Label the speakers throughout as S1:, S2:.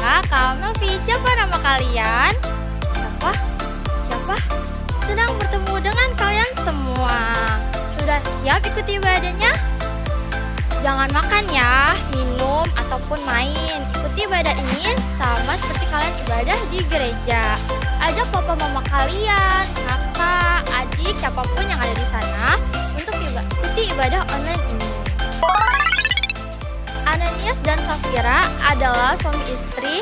S1: Kak Melvi, siapa nama kalian? Siapa? Siapa? Sedang bertemu dengan kalian semua. Sudah siap ikuti ibadahnya? Jangan makan ya, minum, ataupun main. Ikuti ibadah ini sama seperti kalian ibadah di gereja. Ajak papa mama kalian, kakak, adik, siapapun yang ada di sana untuk ikuti ibadah online ini. Ananias dan Safira adalah suami istri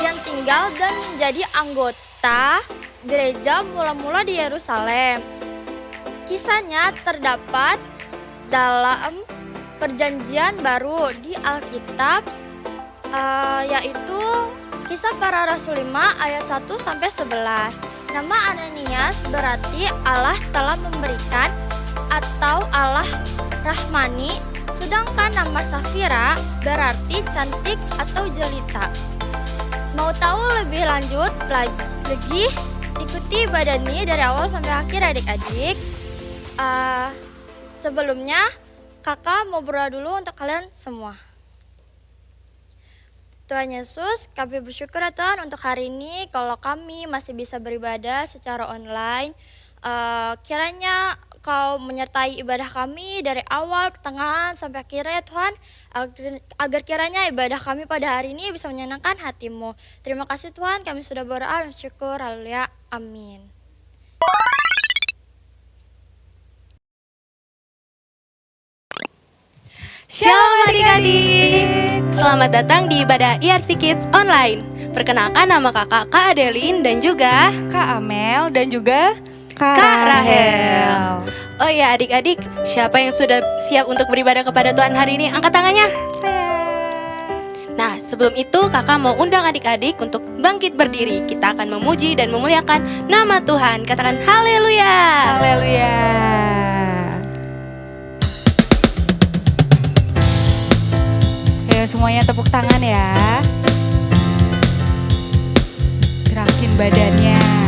S1: yang tinggal dan menjadi anggota gereja mula-mula di Yerusalem. Kisahnya terdapat dalam Perjanjian Baru di Alkitab, yaitu Kisah Para Rasul 5 ayat 1-11. Nama Ananias berarti Allah telah memberikan atau Allah Rahmani, sedangkan nama Safira berarti cantik atau jelita. Mau tahu lebih lanjut lagi, ikuti ibadah ini dari awal sampai akhir adik-adik. Sebelumnya kakak mau berdoa dulu untuk kalian semua. Tuhan Yesus, kami bersyukur ya Tuhan untuk hari ini kalau kami masih bisa beribadah secara online. Kiranya Kau menyertai ibadah kami dari awal, pertengahan, sampai akhirnya ya Tuhan, agar kiranya ibadah kami pada hari ini bisa menyenangkan hati-Mu. Terima kasih Tuhan, kami sudah berdoa dan syukur, haleluya, amin.
S2: Shalom adik-adik, selamat datang di ibadah IRC Kids Online. Perkenalkan nama kakak Kak Adeline dan juga
S3: Kak Amel dan juga
S2: Kak Rahel. Oh ya adik-adik, siapa yang sudah siap untuk beribadah kepada Tuhan hari ini? Angkat tangannya. Nah sebelum itu kakak mau undang adik-adik untuk bangkit berdiri. Kita akan memuji dan memuliakan nama Tuhan. Katakan haleluya.
S3: Haleluya. Ayo semuanya tepuk tangan ya. Gerakin badannya.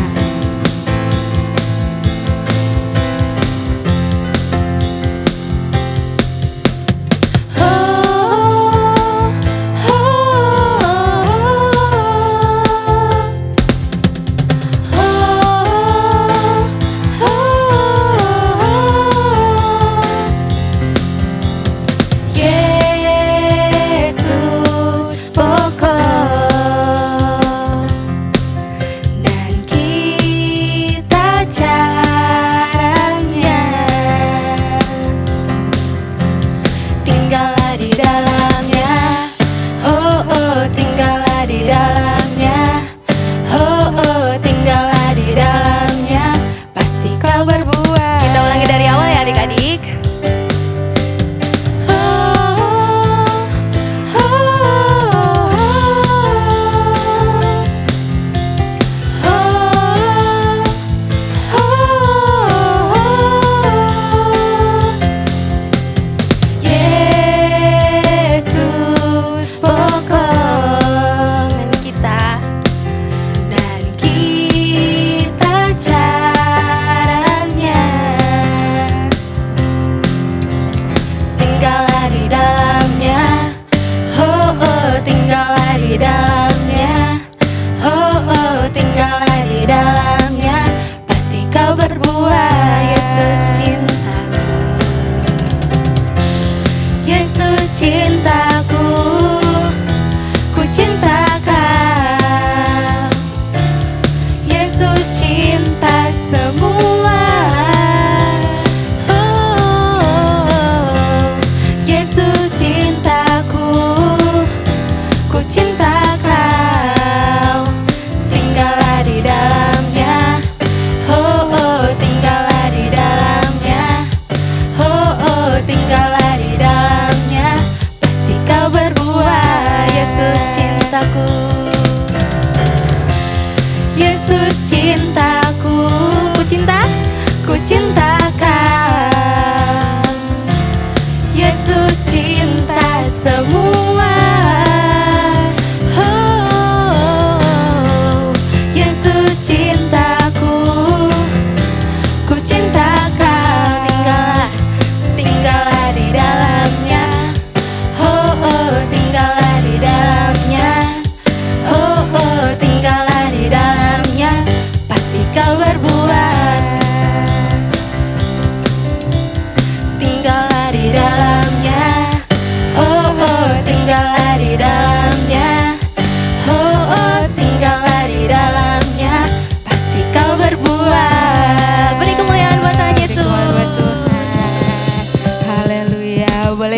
S2: Oh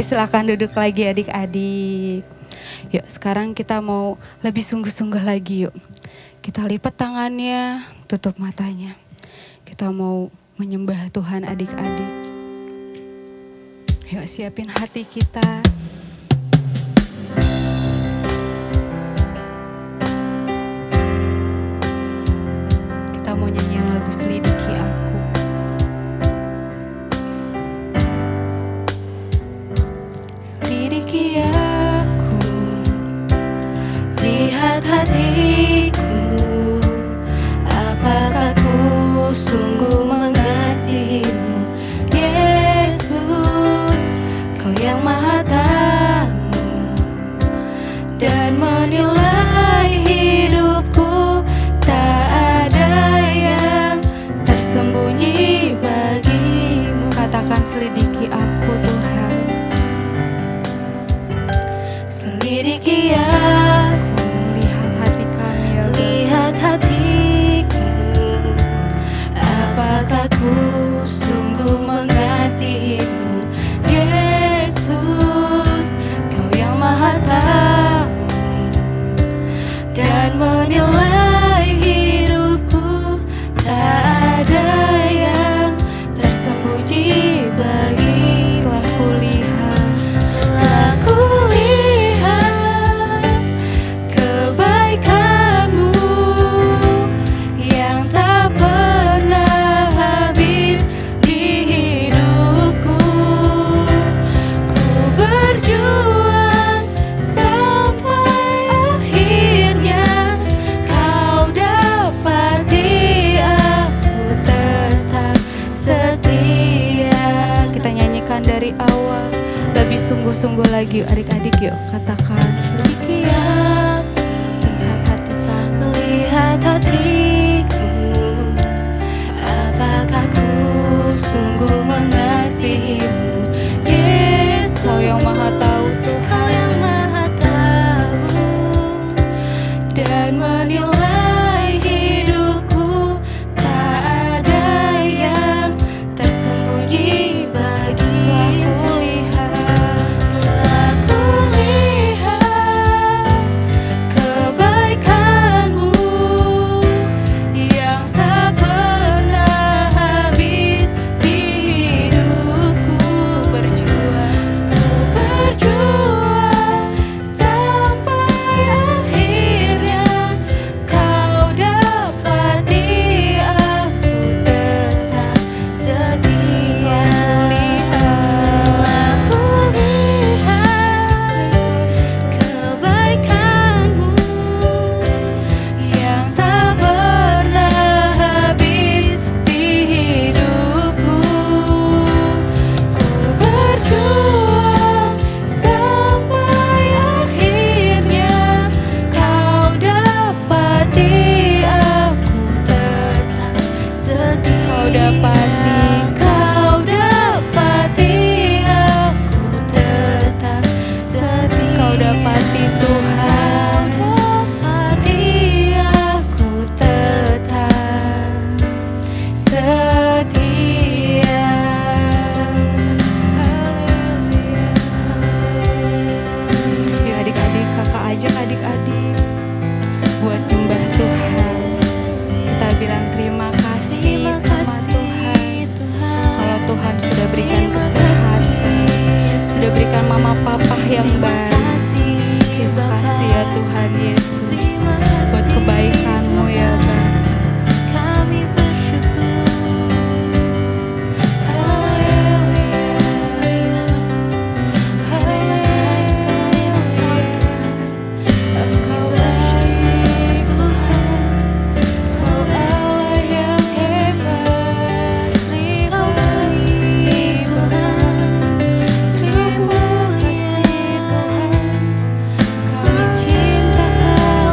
S3: silakan duduk lagi adik-adik. Yuk sekarang kita mau lebih sungguh-sungguh lagi yuk. Kita lipat tangannya, tutup matanya. Kita mau menyembah Tuhan adik-adik. Yuk siapin hati kita. Kita mau nyanyiin lagu Selidiki Aku. Selidiki aku, lihat hatiku, apakah ku sungguh mengasihimu, Yesus, Kau yang Maha Tahu dan menilai hidupku, tak ada yang tersembunyi bagimu. Katakan selidiki aku Tuhan. Selidiki aku, lihat hati kami ya Bapa. Lihat hatiku, apakah ku sungguh mengasihimu, Yesus, Kau yang Maha Tahu dan menilai hidupku, tak ada yang tersembunyi bagi. Telah kulihat kebaikan-Mu yang tak pernah habis di hidupku. Ku berjuang sampai akhirnya Kau dapati aku tetap setia. Kita nyanyikan dari awal, lebih sungguh-sungguh lagi yuk adik-adik yuk. Katakan selidiki aku, lihat hati kami. Lihat hatiku, apakah ku sungguh mengasihimu, Yesus, Kau yang Maha Tahu, Kau yang Maha Tahu dan menilai hidupku, tak ada yang tersembunyi bagimu. Telah kulihat kebaikan-Mu yang tak pernah habis di hidupku. Ku berjuang sampai akhirnya Kau dapati aku tetap setia. Telah kulihat kebaikan-Mu yang tak pernah habis di hidupku. Ku berjuang sampai akhirnya Kau dapati aku tetap setia. Kau dapati aku tetap setia. Kau dapati Tuhan, dapati aku tetap setia. Haleluya. Yuk adik-adik, kakak ajak adik-adik buat nyembah Tuhan. Kita bilang terima kasih sama Tuhan. Kalau Tuhan sudah berikan kesehatan, sudah berikan mama papa yang baik. Terima kasih ya Tuhan Yesus buat kebaikan-Mu ya Bapa. Kami bersyukur. Haleluya. Haleluya. Engkau baik Tuhan, Kau Allah yang hebat. Terima kasih Tuhan, terima kasih Tuhan. Kami cinta Kau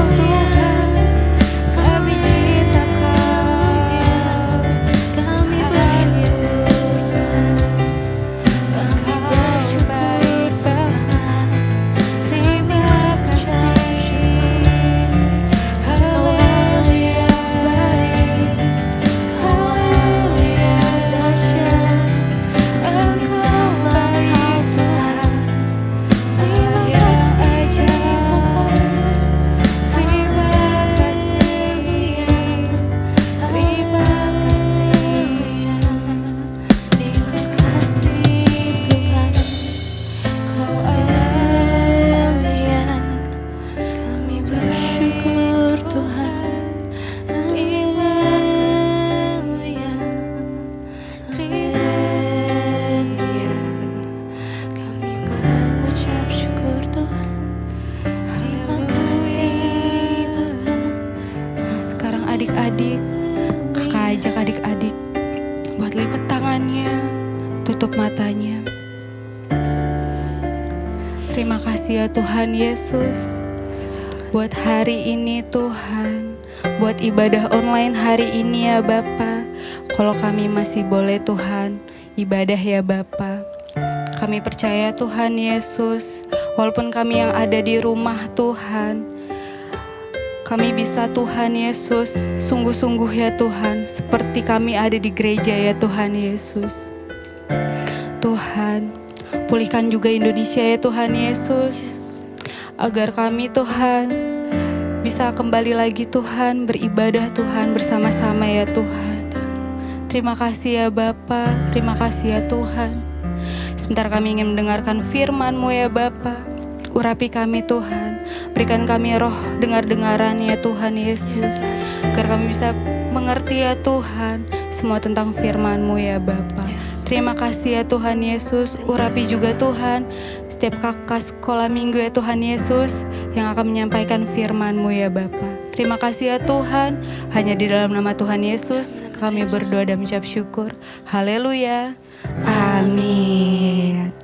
S3: ajak adik-adik buat lipat tangannya, tutup matanya. Terima kasih ya Tuhan Yesus, buat hari ini Tuhan, buat ibadah online hari ini ya Bapa. Kalau kami masih boleh Tuhan, ibadah ya Bapa. Kami percaya Tuhan Yesus, walaupun kami yang ada di rumah Tuhan, kami bisa Tuhan Yesus, sungguh-sungguh ya Tuhan, seperti kami ada di gereja ya Tuhan Yesus. Tuhan, pulihkan juga Indonesia ya Tuhan Yesus, agar kami Tuhan bisa kembali lagi Tuhan beribadah Tuhan bersama-sama ya Tuhan. Terima kasih ya Bapa, terima kasih ya Tuhan. Sebentar kami ingin mendengarkan firman-Mu ya Bapa. Urapi kami Tuhan, berikan kami roh dengar-dengaran ya Tuhan Yesus, agar kami bisa mengerti ya Tuhan semua tentang firman-Mu ya Bapa. Terima kasih ya Tuhan Yesus, urapi juga Tuhan setiap kakak sekolah minggu ya Tuhan Yesus yang akan menyampaikan firman-Mu ya Bapa. Terima kasih ya Tuhan, hanya di dalam nama Tuhan Yesus kami berdoa dan mengucap syukur. Haleluya, amin.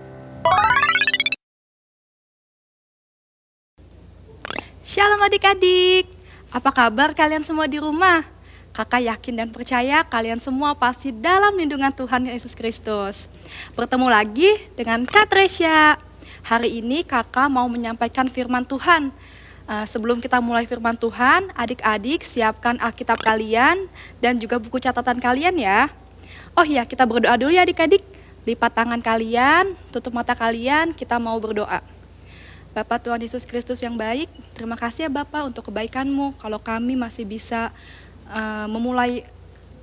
S2: Shalom adik-adik, apa kabar kalian semua di rumah? Kakak yakin dan percaya kalian semua pasti dalam lindungan Tuhan Yesus Kristus. Bertemu lagi dengan Kak Tresya. Hari ini kakak mau menyampaikan firman Tuhan. Sebelum kita mulai firman Tuhan, adik-adik siapkan Alkitab kalian dan juga buku catatan kalian ya. Oh iya, kita berdoa dulu ya adik-adik. Lipat tangan kalian, tutup mata kalian, kita mau berdoa. Bapak Tuhan Yesus Kristus yang baik, terima kasih ya Bapak untuk kebaikan-Mu. Kalau kami masih bisa memulai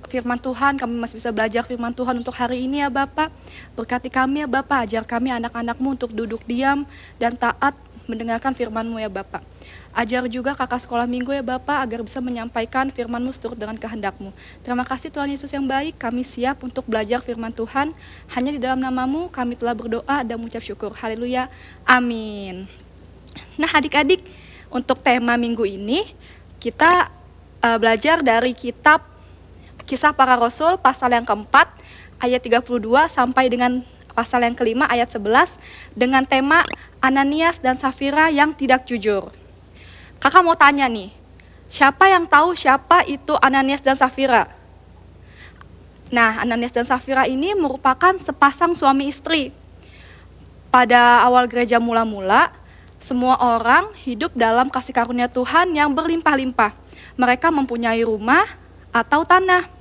S2: firman Tuhan, kami masih bisa belajar firman Tuhan untuk hari ini ya Bapak. Berkati kami ya Bapak, ajar kami anak-anak-Mu untuk duduk diam dan taat mendengarkan firman-Mu ya Bapak. Ajar juga kakak sekolah minggu ya Bapak, agar bisa menyampaikan firman-Mu seturut dengan kehendak-Mu. Terima kasih Tuhan Yesus yang baik, kami siap untuk belajar firman Tuhan. Hanya di dalam nama-Mu kami telah berdoa dan mengucap syukur. Haleluya, amin. Nah adik-adik, untuk tema minggu ini kita belajar dari kitab Kisah Para Rasul pasal yang keempat ayat 32 sampai dengan pasal yang kelima ayat 11 dengan tema Ananias dan Safira yang tidak jujur. Kakak mau tanya nih, siapa yang tahu siapa itu Ananias dan Safira? Nah, Ananias dan Safira ini merupakan sepasang suami istri. Pada awal gereja mula-mula, semua orang hidup dalam kasih karunia Tuhan yang berlimpah-limpah. Mereka mempunyai rumah atau tanah.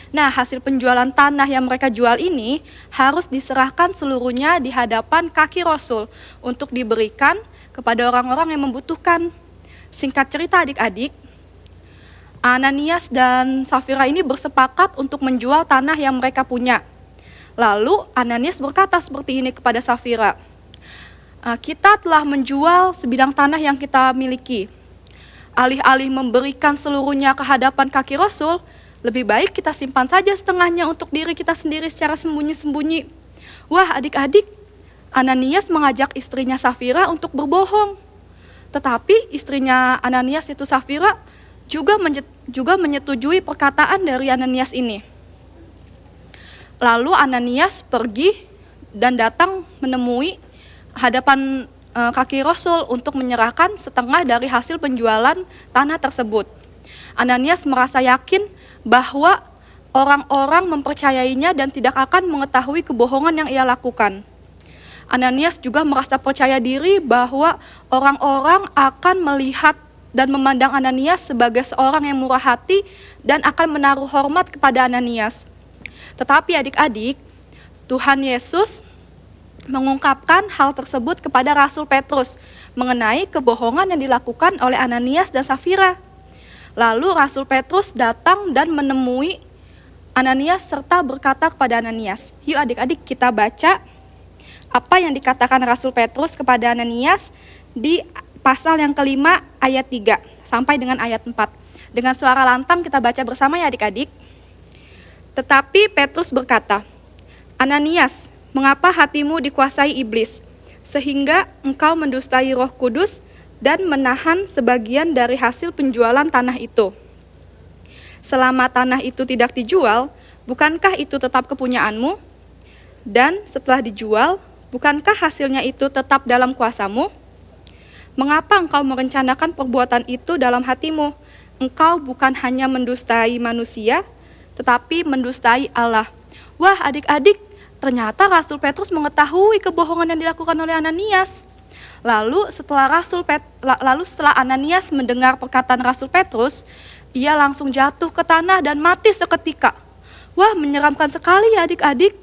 S2: Nah, hasil penjualan tanah yang mereka jual ini harus diserahkan seluruhnya di hadapan kaki Rasul untuk diberikan kepada orang-orang yang membutuhkan. Singkat cerita adik-adik, Ananias dan Safira ini bersepakat untuk menjual tanah yang mereka punya. Lalu Ananias berkata seperti ini kepada Safira, kita telah menjual sebidang tanah yang kita miliki. Alih-alih memberikan seluruhnya ke hadapan kaki Rasul, lebih baik kita simpan saja setengahnya untuk diri kita sendiri secara sembunyi-sembunyi. Wah adik-adik, Ananias mengajak istrinya Safira untuk berbohong. Tetapi istrinya Ananias itu Safira juga menyetujui perkataan dari Ananias ini. Lalu Ananias pergi dan datang menemui hadapan kaki Rasul untuk menyerahkan setengah dari hasil penjualan tanah tersebut. Ananias merasa yakin bahwa orang-orang mempercayainya dan tidak akan mengetahui kebohongan yang ia lakukan. Ananias juga merasa percaya diri bahwa orang-orang akan melihat dan memandang Ananias sebagai seorang yang murah hati dan akan menaruh hormat kepada Ananias. Tetapi adik-adik, Tuhan Yesus mengungkapkan hal tersebut kepada Rasul Petrus mengenai kebohongan yang dilakukan oleh Ananias dan Safira. Lalu Rasul Petrus datang dan menemui Ananias serta berkata kepada Ananias, yuk adik-adik kita baca apa yang dikatakan Rasul Petrus kepada Ananias di pasal yang kelima ayat 3 sampai dengan ayat 4. Dengan suara lantang kita baca bersama ya adik-adik. Tetapi Petrus berkata, Ananias, mengapa hatimu dikuasai iblis, sehingga engkau mendustai Roh Kudus dan menahan sebagian dari hasil penjualan tanah itu? Selama tanah itu tidak dijual, bukankah itu tetap kepunyaanmu? Dan setelah dijual, bukankah hasilnya itu tetap dalam kuasamu? Mengapa engkau merencanakan perbuatan itu dalam hatimu? Engkau bukan hanya mendustai manusia, tetapi mendustai Allah. Wah, adik-adik, ternyata Rasul Petrus mengetahui kebohongan yang dilakukan oleh Ananias. Lalu setelah Ananias mendengar perkataan Rasul Petrus, ia langsung jatuh ke tanah dan mati seketika. Wah, menyeramkan sekali ya adik-adik.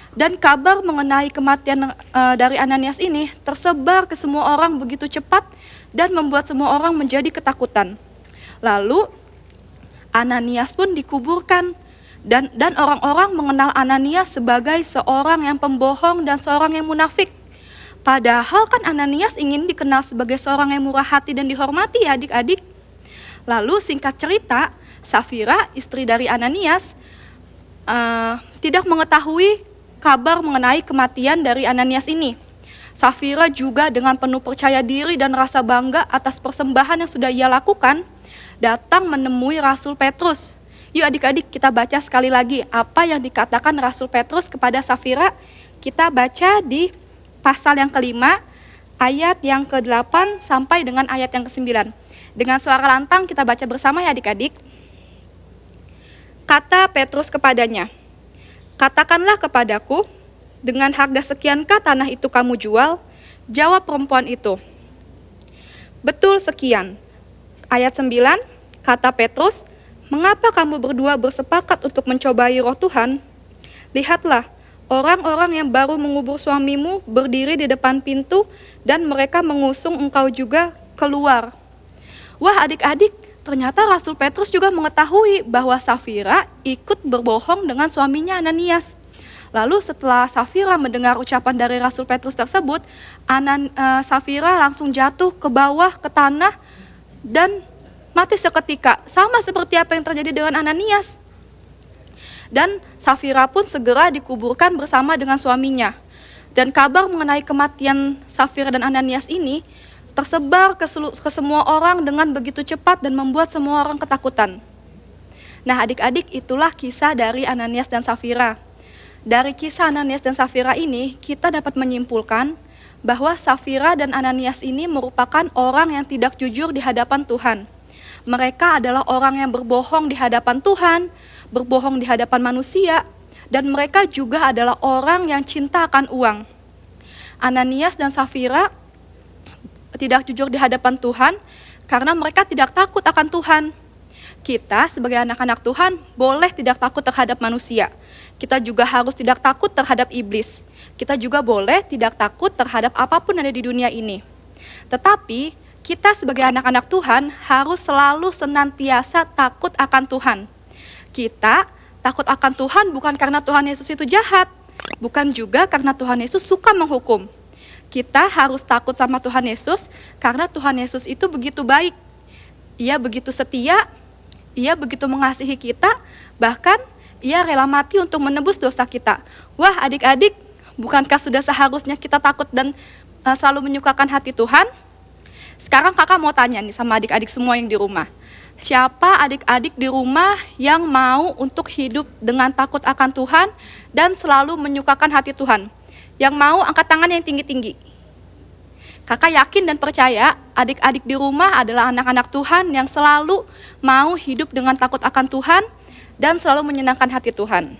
S2: Dan kabar mengenai kematian dari Ananias ini tersebar ke semua orang begitu cepat dan membuat semua orang menjadi ketakutan. Lalu Ananias pun dikuburkan dan orang-orang mengenal Ananias sebagai seorang yang pembohong dan seorang yang munafik. Padahal kan Ananias ingin dikenal sebagai seorang yang murah hati dan dihormati ya adik-adik. Lalu singkat cerita, Safira, istri dari Ananias, tidak mengetahui kabar mengenai kematian dari Ananias ini. Safira juga dengan penuh percaya diri dan rasa bangga atas persembahan yang sudah ia lakukan, datang menemui Rasul Petrus. Yuk adik-adik kita baca sekali lagi apa yang dikatakan Rasul Petrus kepada Safira. Kita baca di pasal yang kelima, ayat yang ke-8 sampai dengan ayat yang ke-9. Dengan suara lantang kita baca bersama ya adik-adik. Kata Petrus kepadanya, "Katakanlah kepadaku, dengan harga sekiankah tanah itu kamu jual?" Jawab perempuan itu, "Betul sekian." Ayat 9, kata Petrus, "Mengapa kamu berdua bersepakat untuk mencobai roh Tuhan? Lihatlah, orang-orang yang baru mengubur suamimu berdiri di depan pintu dan mereka mengusung engkau juga keluar." Wah adik-adik, ternyata Rasul Petrus juga mengetahui bahwa Safira ikut berbohong dengan suaminya Ananias. Lalu setelah Safira mendengar ucapan dari Rasul Petrus tersebut, Safira langsung jatuh ke bawah ke tanah dan mati seketika, sama seperti apa yang terjadi dengan Ananias. Dan Safira pun segera dikuburkan bersama dengan suaminya. Dan kabar mengenai kematian Safira dan Ananias ini tersebar ke semua orang dengan begitu cepat dan membuat semua orang ketakutan. Nah adik-adik, itulah kisah dari Ananias dan Safira. Dari kisah Ananias dan Safira ini, kita dapat menyimpulkan bahwa Safira dan Ananias ini merupakan orang yang tidak jujur di hadapan Tuhan. Mereka adalah orang yang berbohong di hadapan Tuhan, berbohong di hadapan manusia, dan mereka juga adalah orang yang cinta akan uang. Ananias dan Safira tidak jujur di hadapan Tuhan karena mereka tidak takut akan Tuhan. Kita sebagai anak-anak Tuhan boleh tidak takut terhadap manusia. Kita juga harus tidak takut terhadap iblis. Kita juga boleh tidak takut terhadap apapun yang ada di dunia ini. Tetapi kita sebagai anak-anak Tuhan harus selalu senantiasa takut akan Tuhan. Kita takut akan Tuhan bukan karena Tuhan Yesus itu jahat, bukan juga karena Tuhan Yesus suka menghukum. Kita harus takut sama Tuhan Yesus karena Tuhan Yesus itu begitu baik. Ia begitu setia, ia begitu mengasihi kita, bahkan ia rela mati untuk menebus dosa kita. Wah adik-adik, bukankah sudah seharusnya kita takut dan selalu menyukakan hati Tuhan? Sekarang kakak mau tanya nih sama adik-adik semua yang di rumah. Siapa adik-adik di rumah yang mau untuk hidup dengan takut akan Tuhan dan selalu menyukakan hati Tuhan? Yang mau angkat tangan yang tinggi-tinggi. Kakak yakin dan percaya adik-adik di rumah adalah anak-anak Tuhan yang selalu mau hidup dengan takut akan Tuhan dan selalu menyenangkan hati Tuhan.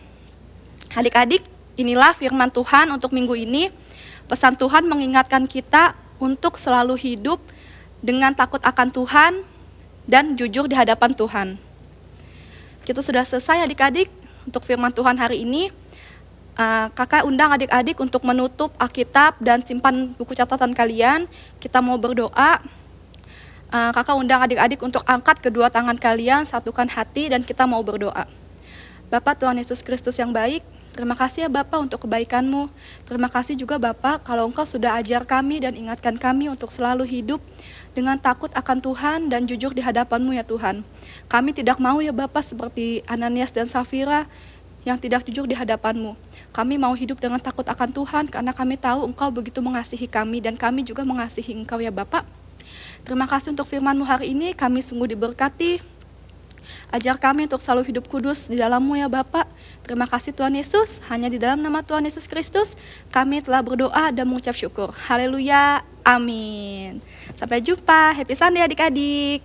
S2: Adik-adik, inilah firman Tuhan untuk minggu ini. Pesan Tuhan mengingatkan kita untuk selalu hidup dengan takut akan Tuhan dan jujur di hadapan Tuhan. Kita sudah selesai adik-adik untuk firman Tuhan hari ini. Kakak undang adik-adik untuk menutup Alkitab dan simpan buku catatan kalian. Kita mau berdoa. Kakak undang adik-adik untuk angkat kedua tangan kalian, satukan hati, dan kita mau berdoa. Bapak Tuhan Yesus Kristus yang baik, terima kasih ya Bapak untuk kebaikan-Mu. Terima kasih juga Bapak kalau Engkau sudah ajar kami dan ingatkan kami untuk selalu hidup dengan takut akan Tuhan dan jujur di hadapan-Mu ya Tuhan. Kami tidak mau ya Bapak seperti Ananias dan Safira yang tidak jujur di hadapan-Mu. Kami mau hidup dengan takut akan Tuhan karena kami tahu Engkau begitu mengasihi kami dan kami juga mengasihi Engkau ya Bapak. Terima kasih untuk firman-Mu hari ini, kami sungguh diberkati. Ajar kami untuk selalu hidup kudus di dalam-Mu ya Bapak. Terima kasih Tuhan Yesus, hanya di dalam nama Tuhan Yesus Kristus kami telah berdoa dan mengucap syukur. Haleluya, amin. Sampai jumpa, happy Sunday adik-adik.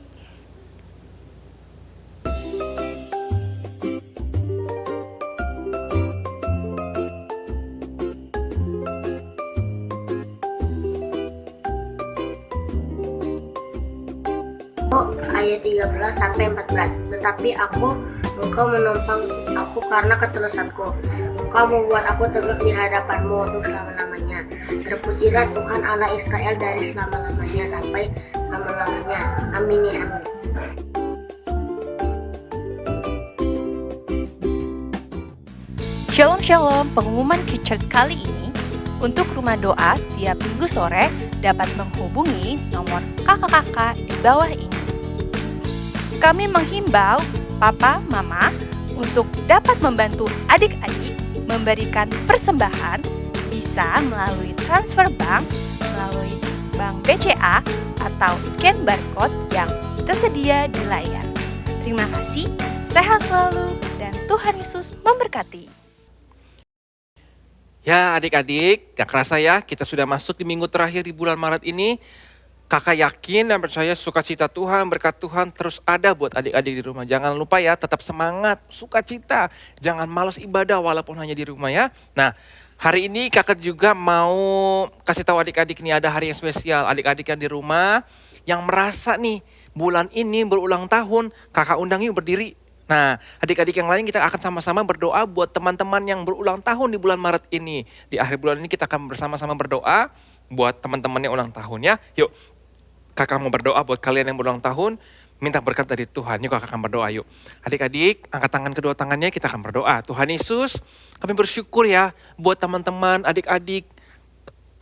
S4: Ayat 13 sampai 14. Tetapi engkau menopang aku karena ketulusanku. Engkau membuat aku tegak di hadapanmu untuk selama-lamanya. Terpujilah Tuhan Allah Israel dari selama-lamanya sampai selama-lamanya. Amin ya amin.
S5: Shalom Shalom, pengumuman Kids Church kali ini untuk rumah doa setiap minggu sore dapat menghubungi nomor kakak-kakak di bawah ini. Kami menghimbau papa, mama untuk dapat membantu adik-adik memberikan persembahan bisa melalui transfer bank, melalui bank BCA atau scan barcode yang tersedia di layar. Terima kasih, sehat selalu dan Tuhan Yesus memberkati.
S6: Ya adik-adik, gak kerasa ya kita sudah masuk di minggu terakhir di bulan Maret ini. Kakak yakin dan percaya sukacita Tuhan, berkat Tuhan terus ada buat adik-adik di rumah. Jangan lupa ya, tetap semangat, sukacita. Jangan malas ibadah walaupun hanya di rumah ya. Nah, hari ini kakak juga mau kasih tahu adik-adik nih ada hari yang spesial. Adik-adik yang di rumah yang merasa nih bulan ini berulang tahun, kakak undang yuk berdiri. Nah, adik-adik yang lain kita akan sama-sama berdoa buat teman-teman yang berulang tahun di bulan Maret ini. Di akhir bulan ini kita akan bersama-sama berdoa buat teman-teman yang ulang tahun ya. Yuk, kakak mau berdoa buat kalian yang berulang tahun, minta berkat dari Tuhan. Yuk kakak akan berdoa yuk. Adik-adik, angkat tangan kedua tangannya, kita akan berdoa. Tuhan Yesus, kami bersyukur ya buat teman-teman, adik-adik,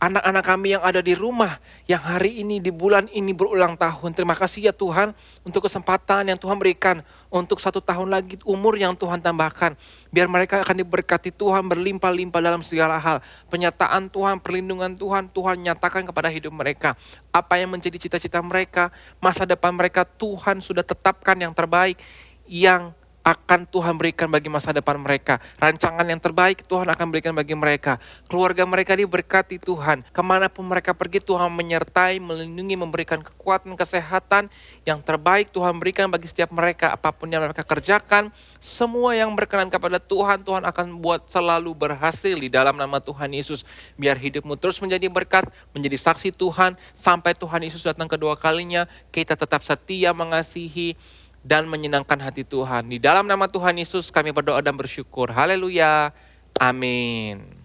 S6: anak-anak kami yang ada di rumah, yang hari ini di bulan ini berulang tahun. Terima kasih ya Tuhan untuk kesempatan yang Tuhan berikan untuk 1 tahun lagi umur yang Tuhan tambahkan. Biar mereka akan diberkati Tuhan berlimpah-limpah dalam segala hal. Penyataan Tuhan, perlindungan Tuhan, Tuhan nyatakan kepada hidup mereka. Apa yang menjadi cita-cita mereka, masa depan mereka Tuhan sudah tetapkan yang terbaik, yang akan Tuhan berikan bagi masa depan mereka. Rancangan yang terbaik Tuhan akan berikan bagi mereka. Keluarga mereka diberkati Tuhan. Kemanapun mereka pergi Tuhan menyertai, melindungi, memberikan kekuatan, kesehatan yang terbaik Tuhan berikan bagi setiap mereka. Apapun yang mereka kerjakan, semua yang berkenan kepada Tuhan, Tuhan akan buat selalu berhasil di dalam nama Tuhan Yesus. Biar hidupmu terus menjadi berkat, menjadi saksi Tuhan, sampai Tuhan Yesus datang kedua kalinya, kita tetap setia mengasihi dan menyenangkan hati Tuhan. Di dalam nama Tuhan Yesus kami berdoa dan bersyukur. Haleluya. Amin.